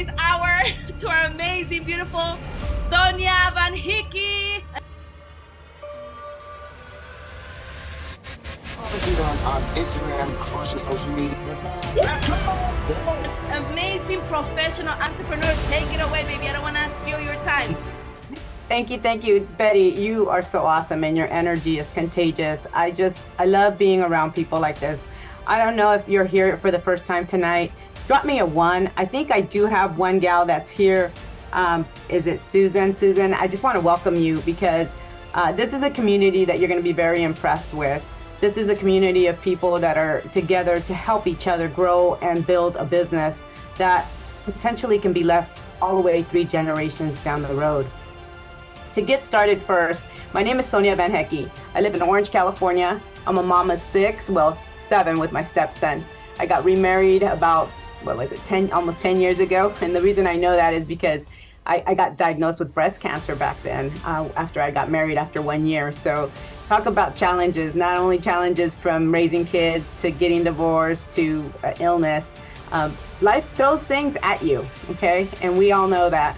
this hour to our amazing, beautiful Sonia Van Hickey. On Instagram, crushing social media. Amazing professional entrepreneur. Take it away, baby. I don't want to steal your time. Thank you, Betty. You are so awesome and your energy is contagious. I love being around people like this. I don't know if you're here for the first time tonight. Drop me a 1. I think I do have one gal that's here. Is it Susan? Susan, I just want to welcome you because this is a community that you're going to be very impressed with. This is a community of people that are together to help each other grow and build a business that potentially can be left all the way 3 generations down the road. To get started first, my name is Sonia Van Hickey. I live in Orange, California. I'm a mom of 6, well, 7 with my stepson. I got remarried about, almost 10 years ago. And the reason I know that is because I got diagnosed with breast cancer back then after I got married after 1 year. So talk about challenges, not only challenges from raising kids to getting divorced to illness. Life throws things at you, okay? And we all know that.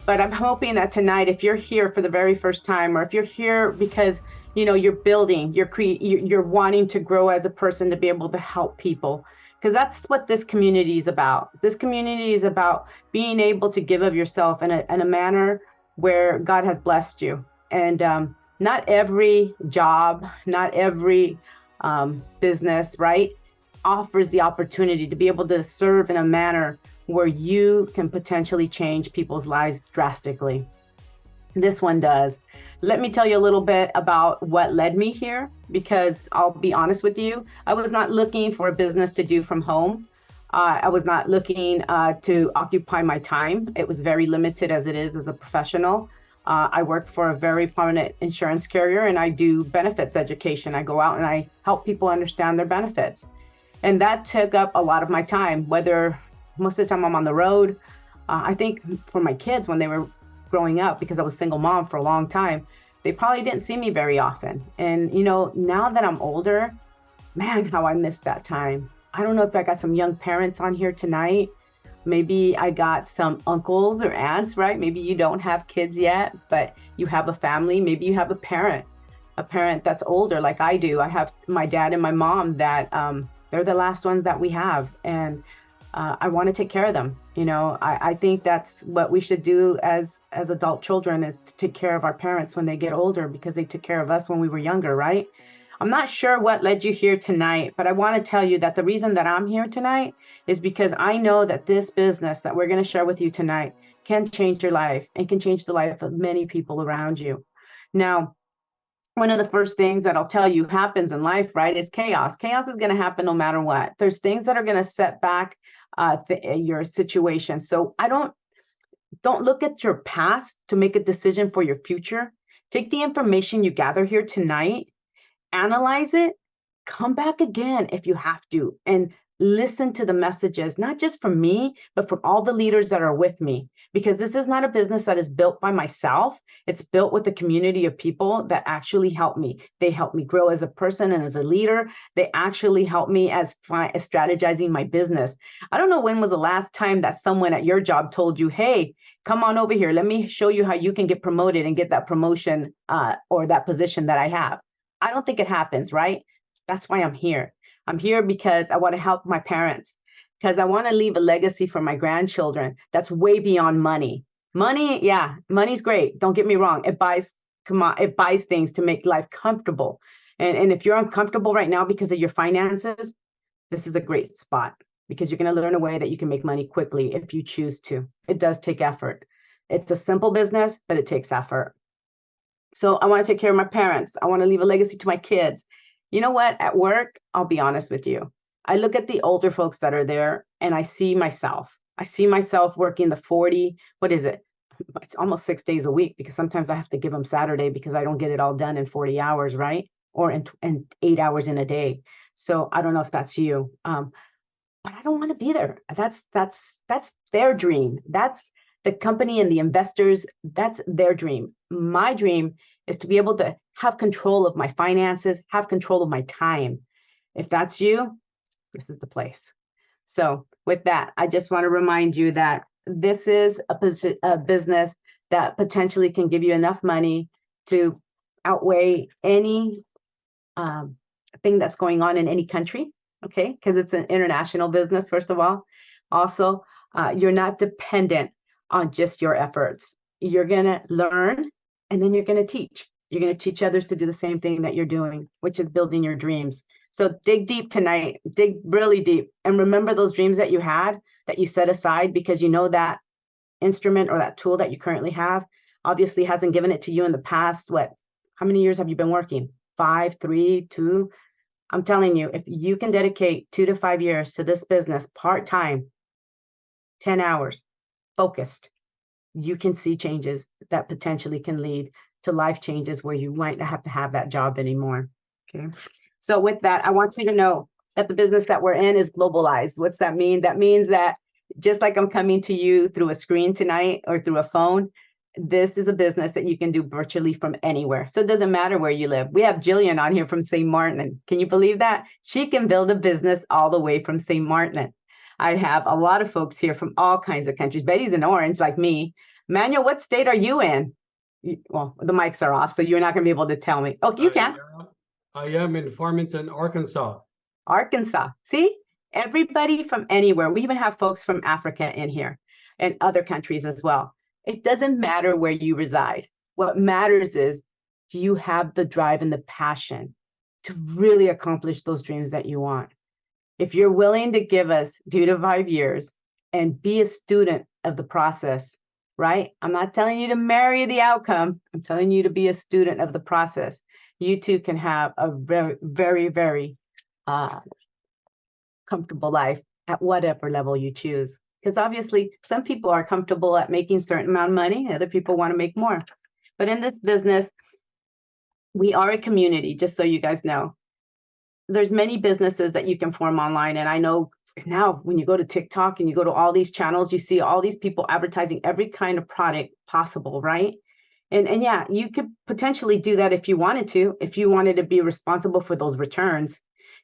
But I'm hoping that tonight, if you're here for the very first time, or if you're here because you're building, you're wanting to grow as a person to be able to help people, because that's what this community is about. This community is about being able to give of yourself in a manner where God has blessed you. And not every job, not every business, right, offers the opportunity to be able to serve in a manner where you can potentially change people's lives drastically. This one does. Let me tell you a little bit about what led me here, because I'll be honest with you, I was not looking for a business to do from home. I was not looking to occupy my time. It was very limited as it is as a professional. I work for a very prominent insurance carrier and I do benefits education. I go out and I help people understand their benefits. And that took up a lot of my time, whether most of the time I'm on the road. I think for my kids when they were growing up, because I was a single mom for a long time, they probably didn't see me very often. And now that I'm older, man, how I missed that time. I don't know if I got some young parents on here tonight. Maybe I got some uncles or aunts, right? Maybe you don't have kids yet, but you have a family. Maybe you have a parent that's older like I do. I have my dad and my mom that they're the last ones that we have. And I want to take care of them. I think that's what we should do as adult children, is to take care of our parents when they get older, because they took care of us when we were younger, right? I'm not sure what led you here tonight, but I want to tell you that the reason that I'm here tonight is because I know that this business that we're going to share with you tonight can change your life and can change the life of many people around you. Now, one of the first things that I'll tell you happens in life, right, is chaos. Chaos is going to happen no matter what. There's things that are going to set back your situation. So don't look at your past to make a decision for your future. Take the information you gather here tonight, analyze it, come back again if you have to, and listen to the messages, not just from me, but from all the leaders that are with me, because this is not a business that is built by myself. It's built with a community of people that actually help me. They help me grow as a person and as a leader. They actually help me as strategizing my business. I don't know when was the last time that someone at your job told you, hey, come on over here. Let me show you how you can get promoted and get that promotion or that position that I have. I don't think it happens, right? That's why I'm here. I'm here because I want to help my parents, because I want to leave a legacy for my grandchildren that's way beyond money. Money, yeah, money's great. Don't get me wrong. It buys things to make life comfortable. And if you're uncomfortable right now because of your finances, this is a great spot, because you're going to learn a way that you can make money quickly if you choose to. It does take effort. It's a simple business, but it takes effort. So I want to take care of my parents. I want to leave a legacy to my kids. You know what? At work, I'll be honest with you. I look at the older folks that are there and I see myself. I see myself working the 40, what is it? It's almost 6 days a week, because sometimes I have to give them Saturday because I don't get it all done in 40 hours, right? Or in 8 hours in a day. So I don't know if that's you. But I don't want to be there. That's their dream. That's the company and the investors. That's their dream. My dream is to be able to have control of my finances, have control of my time. If that's you, this is the place. So with that, I just want to remind you that this is a business that potentially can give you enough money to outweigh any thing that's going on in any country, okay? Because it's an international business, first of all. Also, you're not dependent on just your efforts. You're gonna learn, and then you're gonna teach. You're gonna teach others to do the same thing that you're doing, which is building your dreams. So dig deep tonight, dig really deep, and remember those dreams that you had, that you set aside, because you know that instrument or that tool that you currently have obviously hasn't given it to you in the past. How many years have you been working? 5, 3, 2? I'm telling you, if you can dedicate 2 to 5 years to this business part-time, 10 hours, focused, you can see changes that potentially can lead to life changes where you might not have to have that job anymore. Okay. So with that, I want you to know that the business that we're in is globalized. What's that mean? That means that just like I'm coming to you through a screen tonight or through a phone, this is a business that you can do virtually from anywhere. So it doesn't matter where you live. We have Jillian on here from St. Martin. Can you believe that? She can build a business all the way from St. Martin. I have a lot of folks here from all kinds of countries. Betty's in Orange, like me. Manuel, what state are you in? Well, the mics are off, so you're not going to be able to tell me. Oh, you can. I am in Farmington, Arkansas. Arkansas. See? Everybody from anywhere. We even have folks from Africa in here and other countries as well. It doesn't matter where you reside. What matters is, do you have the drive and the passion to really accomplish those dreams that you want? If you're willing to give us 2 to 5 years and be a student of the process, right? I'm not telling you to marry the outcome. I'm telling you to be a student of the process. You too can have a very, very, very comfortable life at whatever level you choose. Because obviously, some people are comfortable at making a certain amount of money. Other people want to make more. But in this business, we are a community, just so you guys know. There's many businesses that you can form online. And I know now when you go to TikTok and you go to all these channels, you see all these people advertising every kind of product possible, right? And yeah, you could potentially do that if you wanted to be responsible for those returns.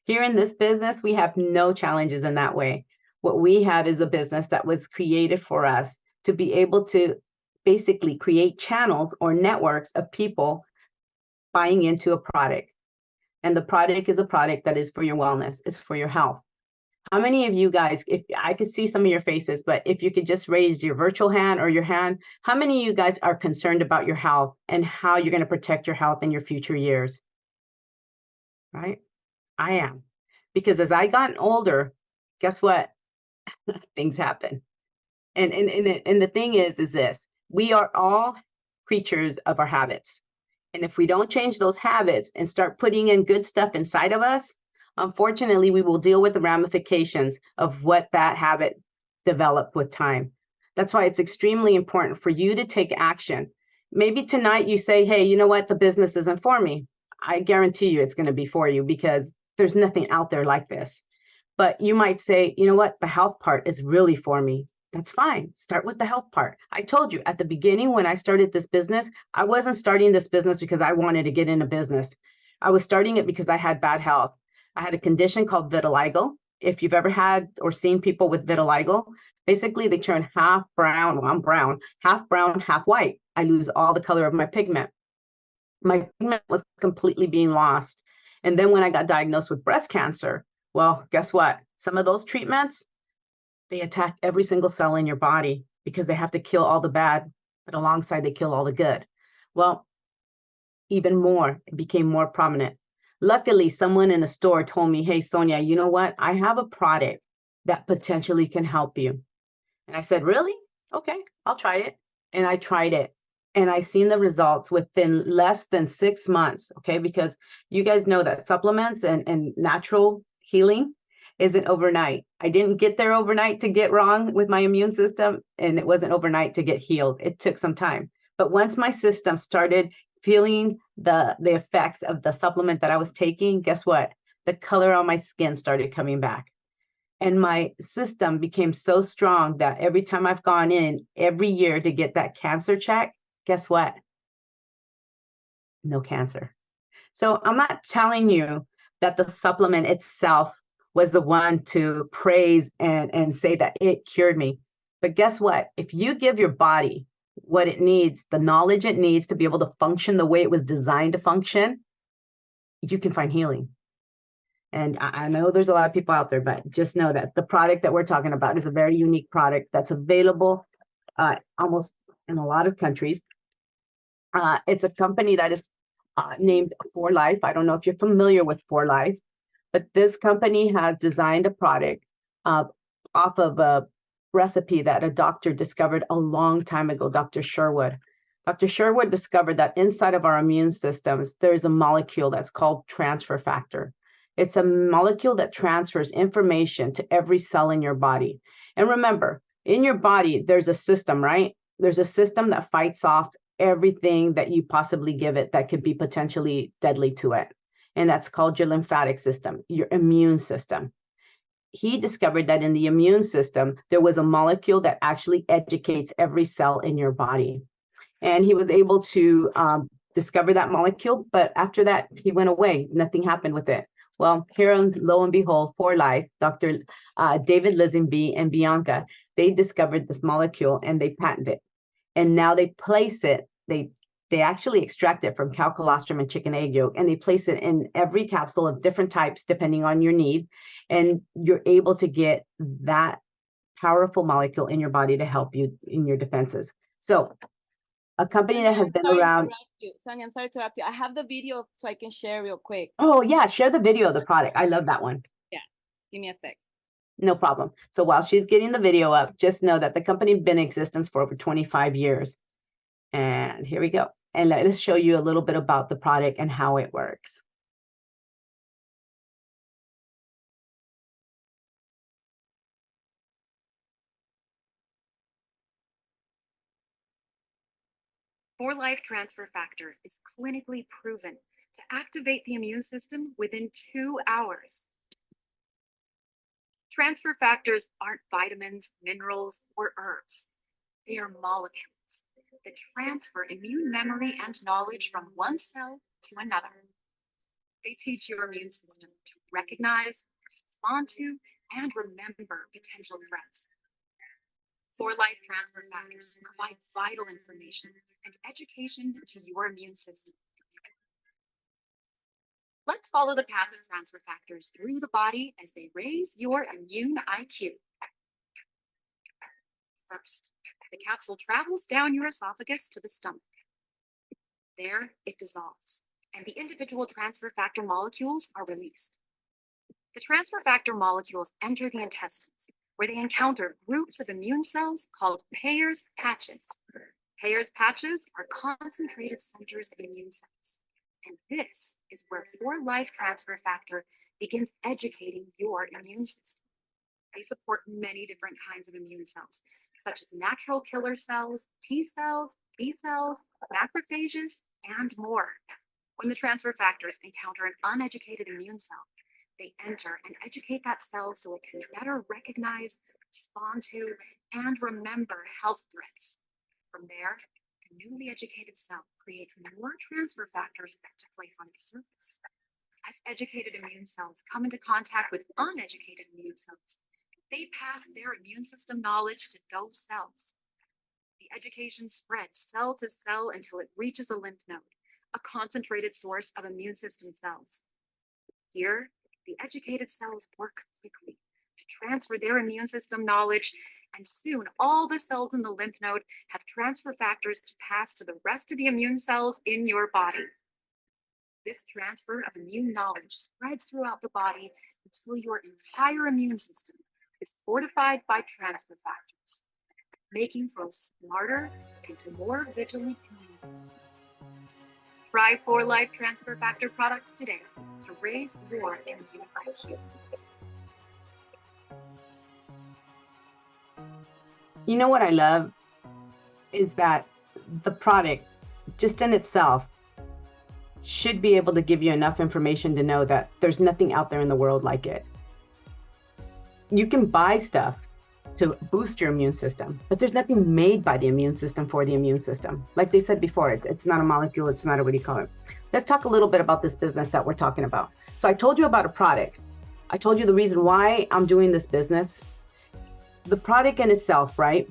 Here in this business, we have no challenges in that way. What we have is a business that was created for us to be able to basically create channels or networks of people buying into a product. And the product is a product that is for your wellness, it's for your health. How many of you guys, if I could see some of your faces, but if you could just raise your virtual hand or your hand, how many of you guys are concerned about your health and how you're going to protect your health in your future years? Right? I am. Because as I gotten older, guess what? Things happen. And the thing is this, we are all creatures of our habits. And if we don't change those habits and start putting in good stuff inside of us, unfortunately, we will deal with the ramifications of what that habit developed with time. That's why it's extremely important for you to take action. Maybe tonight you say, hey, you know what? The business isn't for me. I guarantee you it's going to be for you because there's nothing out there like this. But you might say, you know what? The health part is really for me. That's fine. Start with the health part. I told you at the beginning when I started this business, I wasn't starting this business because I wanted to get into business. I was starting it because I had bad health. I had a condition called vitiligo. If you've ever had or seen people with vitiligo, basically they turn half brown. Well, I'm brown, half brown, half white. I lose all the color of my pigment. My pigment was completely being lost. And then when I got diagnosed with breast cancer, well, guess what? Some of those treatments, they attack every single cell in your body because they have to kill all the bad, but alongside they kill all the good. Well, even more, it became more prominent. Luckily, someone in a store told me, hey, Sonia, you know what? I have a product that potentially can help you. And I said, really? Okay, I'll try it. And I tried it. And I seen the results within less than 6 months, okay? Because you guys know that supplements and natural healing isn't overnight. I didn't get there overnight to get wrong with my immune system, and it wasn't overnight to get healed. It took some time. But once my system started feeling the effects of the supplement that I was taking, guess what? The color on my skin started coming back. And my system became so strong that every time I've gone in every year to get that cancer check, guess what? No cancer. So I'm not telling you that the supplement itself was the one to praise and say that it cured me. But guess what? If you give your body what it needs, the knowledge it needs to be able to function the way it was designed to function, you can find healing. And I know there's a lot of people out there, but just know that the product that we're talking about is a very unique product that's available almost in a lot of countries. It's a company that is named 4Life. I don't know if you're familiar with 4Life, but this company has designed a product off of a recipe that a doctor discovered a long time ago, Dr. Sherwood. Dr. Sherwood discovered that inside of our immune systems, there's a molecule that's called transfer factor. It's a molecule that transfers information to every cell in your body. And remember, in your body, there's a system, right? There's a system that fights off everything that you possibly give it that could be potentially deadly to it. And that's called your lymphatic system, your immune system. He discovered that in the immune system, there was a molecule that actually educates every cell in your body. And he was able to discover that molecule, but after that, he went away. Nothing happened with it. Well, here, lo and behold, 4Life, Dr. David Lisenby and Bianca, they discovered this molecule and they patented it. And now they place it, they actually extract it from cow colostrum and chicken egg yolk, and they place it in every capsule of different types, depending on your need. And you're able to get that powerful molecule in your body to help you in your defenses. So a company that has been around. Sonia, I'm sorry to interrupt you. I have the video so I can share real quick. Oh yeah, share the video of the product. I love that one. Yeah, give me a sec. No problem. So while she's getting the video up, just know that the company has been in existence for over 25 years. And here we go. And let us show you a little bit about the product and how it works. Life Transfer Factor is clinically proven to activate the immune system within 2 hours. Transfer factors aren't vitamins, minerals, or herbs. They are molecules that transfer immune memory and knowledge from one cell to another. They teach your immune system to recognize, respond to, and remember potential threats. 4Life Transfer Factors provide vital information and education to your immune system. Let's follow the path of transfer factors through the body as they raise your immune IQ. First, the capsule travels down your esophagus to the stomach. There, it dissolves, and the individual transfer factor molecules are released. The transfer factor molecules enter the intestines, where they encounter groups of immune cells called Peyer's patches. Peyer's patches are concentrated centers of immune cells. And this is where 4Life Transfer Factor begins educating your immune system. They support many different kinds of immune cells, such as natural killer cells, T cells, B cells, macrophages, and more. When the transfer factors encounter an uneducated immune cell, they enter and educate that cell so it can better recognize, respond to, and remember health threats. From there, the newly educated cell creates more transfer factors to place on its surface. As educated immune cells come into contact with uneducated immune cells, they pass their immune system knowledge to those cells. The education spreads cell to cell until it reaches a lymph node, a concentrated source of immune system cells. Here, the educated cells work quickly to transfer their immune system knowledge, and soon all the cells in the lymph node have transfer factors to pass to the rest of the immune cells in your body. This transfer of immune knowledge spreads throughout the body until your entire immune system is fortified by transfer factors, making for a smarter and more vigilant immune system. Try 4Life Transfer Factor products today to raise your immune IQ. You know what I love is that the product just in itself should be able to give you enough information to know that there's nothing out there in the world like it. You can buy stuff to boost your immune system, but there's nothing made by the immune system for the immune system. Like they said before, it's not a molecule, it's not a, what do you call it? Let's talk a little bit about this business that we're talking about. So I told you about a product. I told you the reason why I'm doing this business. the product in itself, right?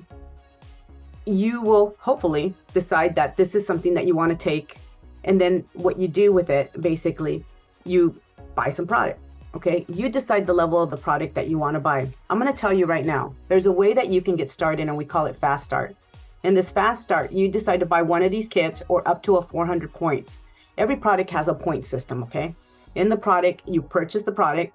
You will hopefully decide that this is something that you want to take. And then what you do with it, basically, you buy some product. Okay, you decide the level of the product that you want to buy. I'm going to tell you right now, there's a way that you can get started, and we call it Fast Start. In this Fast Start, you decide to buy one of these kits or up to 400 points. Every product has a point system, okay? In the product, you purchase the product,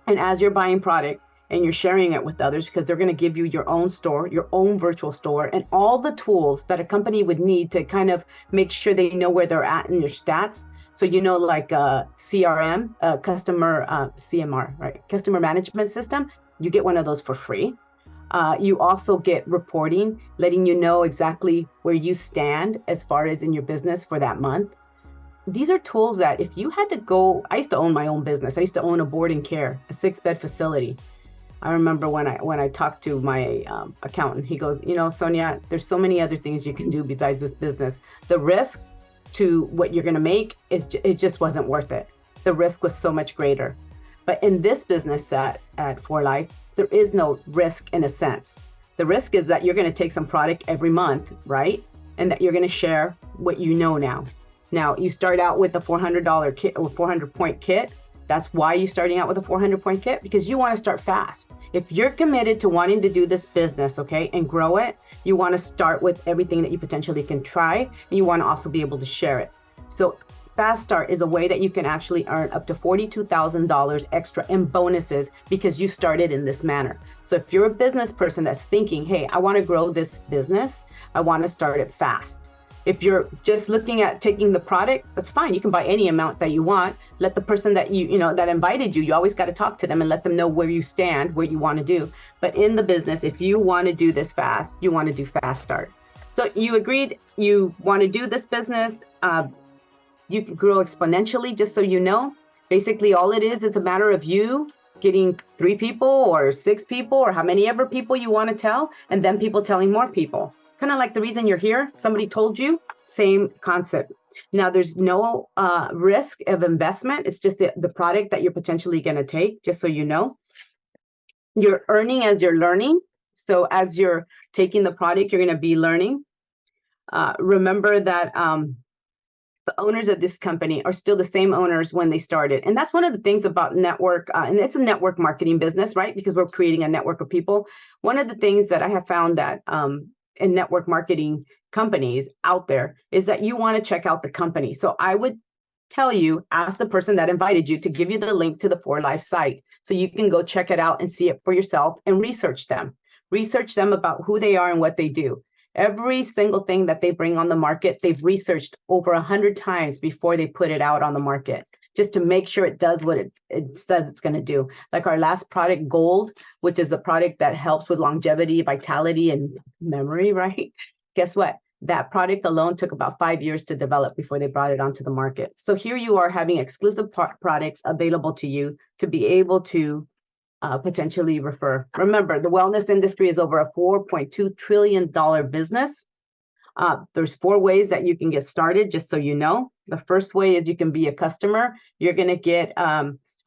and as you're buying product and you're sharing it with others, because they're going to give you your own store, your own virtual store, and all the tools that a company would need to kind of make sure they know where they're at in your stats. So, you know, like CRM, customer CMR, right? Customer management system, you get one of those for free. You also get reporting, letting you know exactly where you stand as far as in your business for that month. These are tools that if you had to go, I used to own my own business. I used to own a board and care, a 6-bed facility. I remember when I talked to my accountant, he goes, you know, Sonia, there's so many other things you can do besides this business. The risk to what you're going to make it just wasn't worth it. The risk was so much greater. But in this business at 4Life, there is no risk in a sense. The risk is that you're going to take some product every month, right? And that you're going to share what you know now. Now, you start out with a $400 kit or 400-point kit. That's why you're starting out with a 400-point kit, because you want to start fast. If you're committed to wanting to do this business, okay, and grow it, you want to start with everything that you potentially can try, and you want to also be able to share it. So Fast Start is a way that you can actually earn up to $42,000 extra in bonuses because you started in this manner. So if you're a business person that's thinking, hey, I want to grow this business, I want to start it fast. If you're just looking at taking the product, that's fine. You can buy any amount that you want. Let the person that that invited you, you always got to talk to them and let them know where you stand, what you want to do. But in the business, if you want to do this fast, you want to do Fast Start. So you agreed you want to do this business. You can grow exponentially, just so you know. Basically, all it is a matter of you getting 3 people or 6 people or how many ever people you want to tell, and then people telling more people. Kind of like the reason you're here, somebody told you, same concept. Now, there's no risk of investment. It's just the product that you're potentially going to take, just so you know. You're earning as you're learning. So as you're taking the product, you're going to be learning. Remember that the owners of this company are still the same owners when they started. And that's one of the things about network, and it's a network marketing business, right? Because we're creating a network of people. One of the things that I have found that in network marketing companies out there is that you want to check out the company. So I would tell you, ask the person that invited you to give you the link to the 4Life site so you can go check it out and see it for yourself and research them. Research them about who they are and what they do. Every single thing that they bring on the market, they've researched over 100 times before they put it out on the market, just to make sure it does what it says it's going to do. Like our last product, Gold, which is the product that helps with longevity, vitality, and memory, right? Guess what? That product alone took about 5 years to develop before they brought it onto the market. So here you are having exclusive products available to you to be able to potentially refer. Remember, the wellness industry is over a $4.2 trillion business. There's 4 ways that you can get started, just so you know. The first way is you can be a customer. You're going to get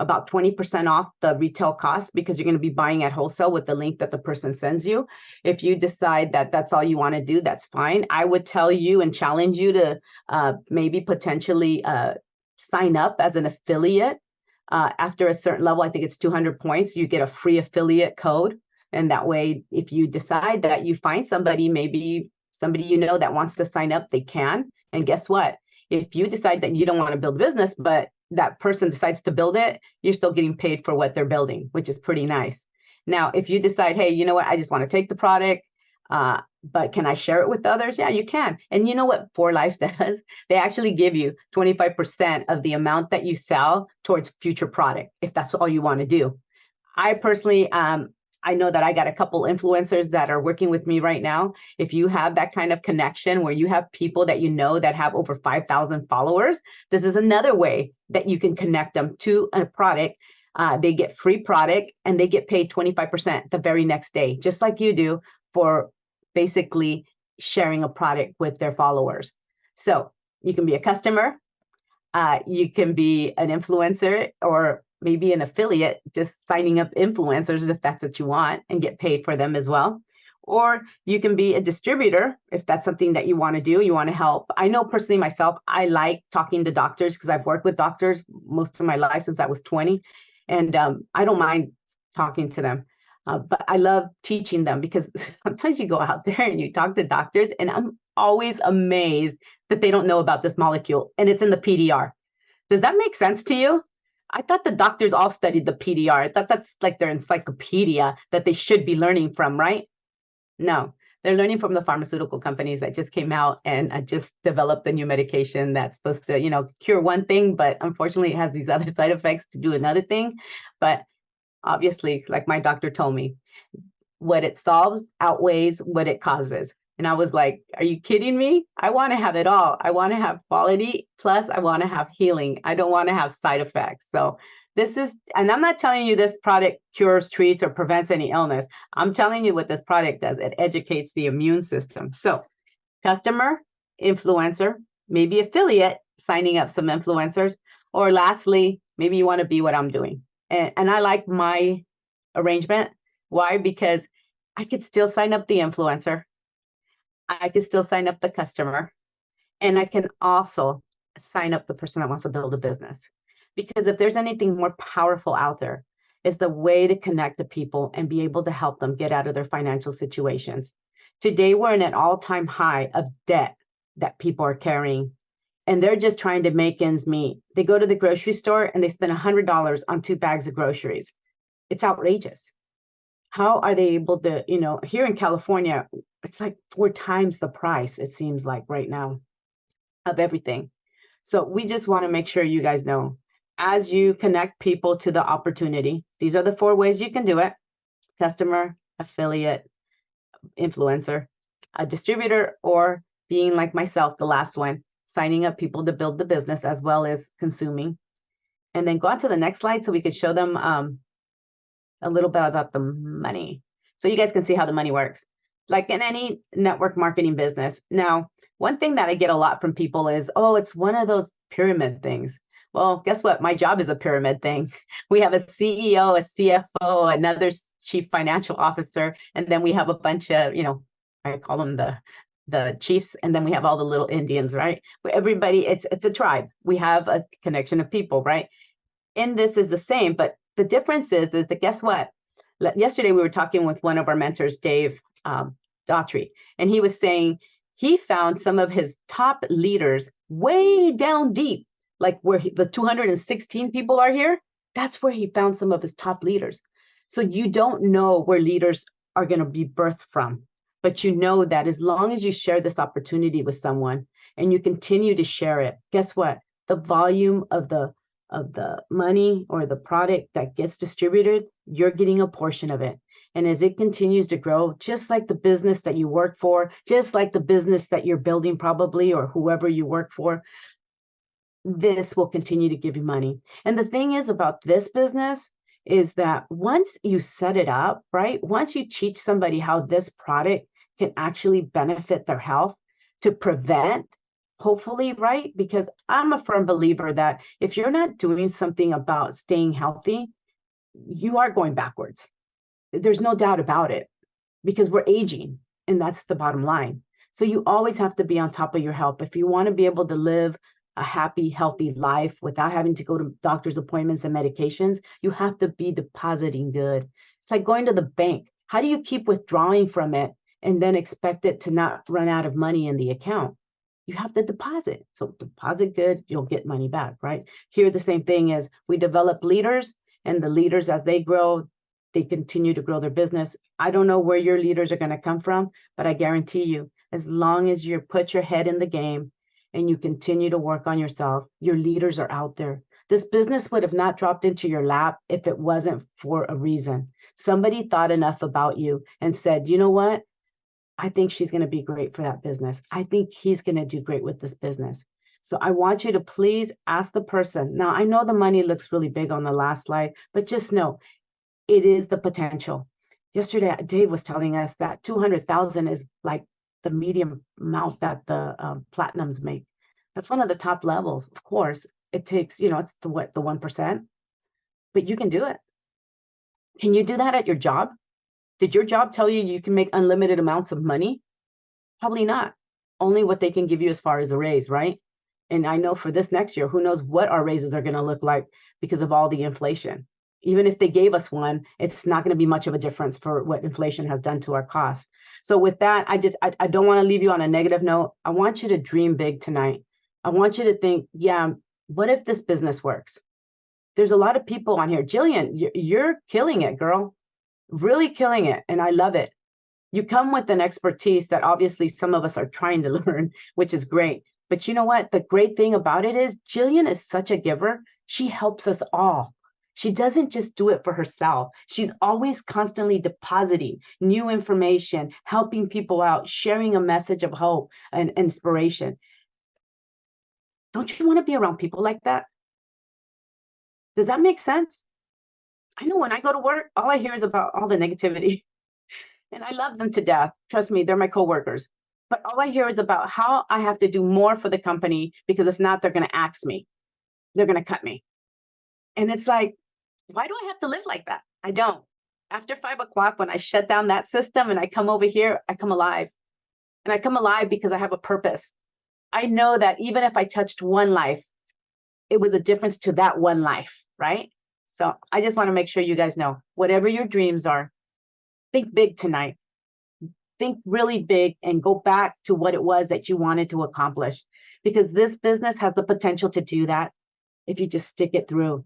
about 20% off the retail cost because you're going to be buying at wholesale with the link that the person sends you. If you decide that that's all you want to do, that's fine. I would tell you and challenge you to maybe potentially sign up as an affiliate. After a certain level, I think it's 200 points, you get a free affiliate code. And that way, if you decide that you find somebody, maybe somebody you know that wants to sign up, they can. And guess what? If you decide that you don't want to build a business, but that person decides to build it, you're still getting paid for what they're building, which is pretty nice. Now, if you decide, hey, you know what, I just want to take the product, but can I share it with others? Yeah, you can. And you know what 4Life does? They actually give you 25% of the amount that you sell towards future product, if that's all you want to do. I personally, I know that I got a couple influencers that are working with me right now. If you have that kind of connection where you have people that you know that have over 5,000 followers, this is another way that you can connect them to a product. They get free product and they get paid 25% the very next day, just like you do for basically sharing a product with their followers. So you can be a customer, you can be an influencer, or maybe an affiliate, just signing up influencers if that's what you want and get paid for them as well. Or you can be a distributor if that's something that you want to do, you want to help. I know personally myself, I like talking to doctors because I've worked with doctors most of my life since I was 20. And I don't mind talking to them. But I love teaching them because sometimes you go out there and you talk to doctors, and I'm always amazed that they don't know about this molecule, and it's in the PDR. Does that make sense to you? I thought the doctors all studied the PDR. I thought that's like their encyclopedia that they should be learning from, right? No, they're learning from the pharmaceutical companies that just came out and just developed a new medication that's supposed to, cure one thing, but unfortunately it has these other side effects to do another thing. But obviously, like my doctor told me, what it solves outweighs what it causes. And I was like, are you kidding me? I want to have it all. I want to have quality, plus I want to have healing. I don't want to have side effects. So this is, and I'm not telling you this product cures, treats, or prevents any illness. I'm telling you what this product does. It educates the immune system. So customer, influencer, maybe affiliate, signing up some influencers, or lastly, maybe you want to be what I'm doing. And I like my arrangement. Why? Because I could still sign up the influencer. I could still sign up the customer. And I can also sign up the person that wants to build a business. Because if there's anything more powerful out there, it's the way to connect to people and be able to help them get out of their financial situations. Today, we're in an all-time high of debt that people are carrying, and they're just trying to make ends meet. They go to the grocery store and they spend $100 on 2 bags of groceries. It's outrageous. How are they able to, here in California, it's like 4 times the price, it seems like right now, of everything. So we just want to make sure you guys know, as you connect people to the opportunity, these are the 4 ways you can do it: customer, affiliate, influencer, a distributor, or being like myself, the last one, signing up people to build the business as well as consuming. And then go on to the next slide so we could show them a little bit about the money. So you guys can see how the money works. Like in any network marketing business. Now, one thing that I get a lot from people is, oh, it's one of those pyramid things. Well, guess what? My job is a pyramid thing. We have a CEO, a CFO, another chief financial officer, and then we have a bunch of, I call them the chiefs, and then we have all the little Indians, right? Everybody, it's a tribe. We have a connection of people, right? And this is the same, but the difference is that guess what? Yesterday we were talking with one of our mentors, Dave Daughtry, and he was saying he found some of his top leaders way down deep, like where the 216 people are here. That's where he found some of his top leaders. So you don't know where leaders are going to be birthed from, but you know that as long as you share this opportunity with someone and you continue to share it, guess what? The volume of the money or the product that gets distributed, you're getting a portion of it. And as it continues to grow, just like the business that you work for, just like the business that you're building probably, or whoever you work for, this will continue to give you money. And the thing is about this business is that once you set it up, right? Once you teach somebody how this product can actually benefit their health to prevent, hopefully, right? Because I'm a firm believer that if you're not doing something about staying healthy, you are going backwards. There's no doubt about it, because we're aging, and that's the bottom line. So you always have to be on top of your health. If you want to be able to live a happy, healthy life without having to go to doctor's appointments and medications, you have to be depositing good. It's like going to the bank. How do you keep withdrawing from it and then expect it to not run out of money in the account? You have to deposit. So deposit good, you'll get money back, right? Here, the same thing is we develop leaders, and the leaders, as they grow, they continue to grow their business. I don't know where your leaders are going to come from, but I guarantee you, as long as you put your head in the game and you continue to work on yourself, your leaders are out there. This business would have not dropped into your lap if it wasn't for a reason. Somebody thought enough about you and said, you know what? I think she's going to be great for that business. I think he's going to do great with this business. So I want you to please ask the person. Now, I know the money looks really big on the last slide, but just know it is the potential. Yesterday, Dave was telling us that 200,000 is like the medium amount that the platinums make. That's one of the top levels. Of course, it takes, it's the 1%, but you can do it. Can you do that at your job? Did your job tell you you can make unlimited amounts of money? Probably not. Only what they can give you as far as a raise, right? And I know for this next year, who knows what our raises are going to look like because of all the inflation. Even if they gave us one, it's not going to be much of a difference for what inflation has done to our costs. So with that, I don't want to leave you on a negative note. I want you to dream big tonight. I want you to think, yeah, what if this business works? There's a lot of people on here. Jillian, you're killing it, girl. Really killing it. And I love it. You come with an expertise that obviously some of us are trying to learn, which is great. But you know what? The great thing about it is Jillian is such a giver. She helps us all. She doesn't just do it for herself. She's always constantly depositing new information, helping people out, sharing a message of hope and inspiration. Don't you want to be around people like that? Does that make sense? I know when I go to work, all I hear is about all the negativity. And I love them to death. Trust me, they're my coworkers. But all I hear is about how I have to do more for the company because if not, they're going to axe me. They're going to cut me. And it's like, why do I have to live like that? I don't. After 5 o'clock, when I shut down that system and I come over here, I come alive. And I come alive because I have a purpose. I know that even if I touched one life, it was a difference to that one life, right? So I just want to make sure you guys know, whatever your dreams are, think big tonight. Think really big and go back to what it was that you wanted to accomplish, because this business has the potential to do that if you just stick it through.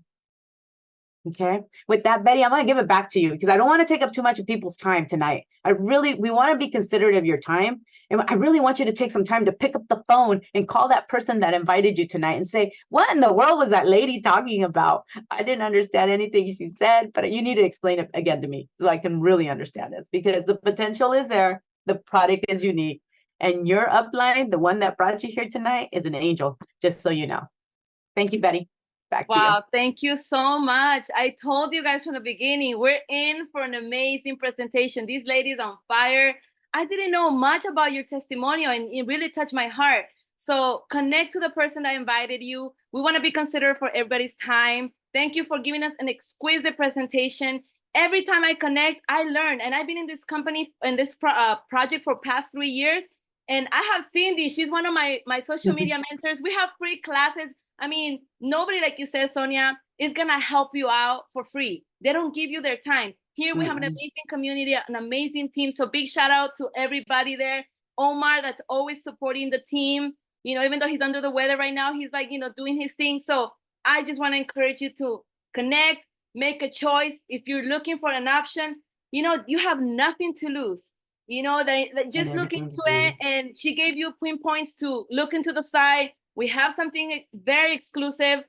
Okay. With that, Betty, I'm going to give it back to you because I don't want to take up too much of people's time tonight. We want to be considerate of your time. And I really want you to take some time to pick up the phone and call that person that invited you tonight and say, what in the world was that lady talking about? I didn't understand anything she said, but you need to explain it again to me so I can really understand this, because the potential is there. The product is unique. And your upline, the one that brought you here tonight, is an angel, just so you know. Thank you, Betty. Back to you. Wow, thank you so much. I told you guys from the beginning, we're in for an amazing presentation. These ladies on fire. I didn't know much about your testimonial and it really touched my heart. So connect to the person that invited you. We want to be considerate for everybody's time. Thank you for giving us an exquisite presentation. Every time I connect, I learn. And I've been in this company, in this project for past 3 years. And I have Cindy. She's one of my social media mentors. We have free classes. I mean, nobody, like you said, Sonia, is going to help you out for free. They don't give you their time. Here we have an amazing community, an amazing team. So big shout out to everybody there. Omar, that's always supporting the team. You know, even though he's under the weather right now, he's like, you know, doing his thing. So I just want to encourage you to connect, make a choice. If you're looking for an option, you know, you have nothing to lose. You know, they just look into it. And she gave you pinpoints to look into the site. We have something very exclusive.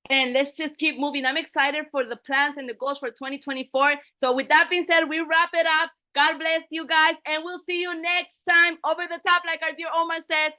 And let's just keep moving. I'm excited for the plans and the goals for 2024. So with that being said, we wrap it up. God bless you guys. And we'll see you next time over the top, like our dear Omar said.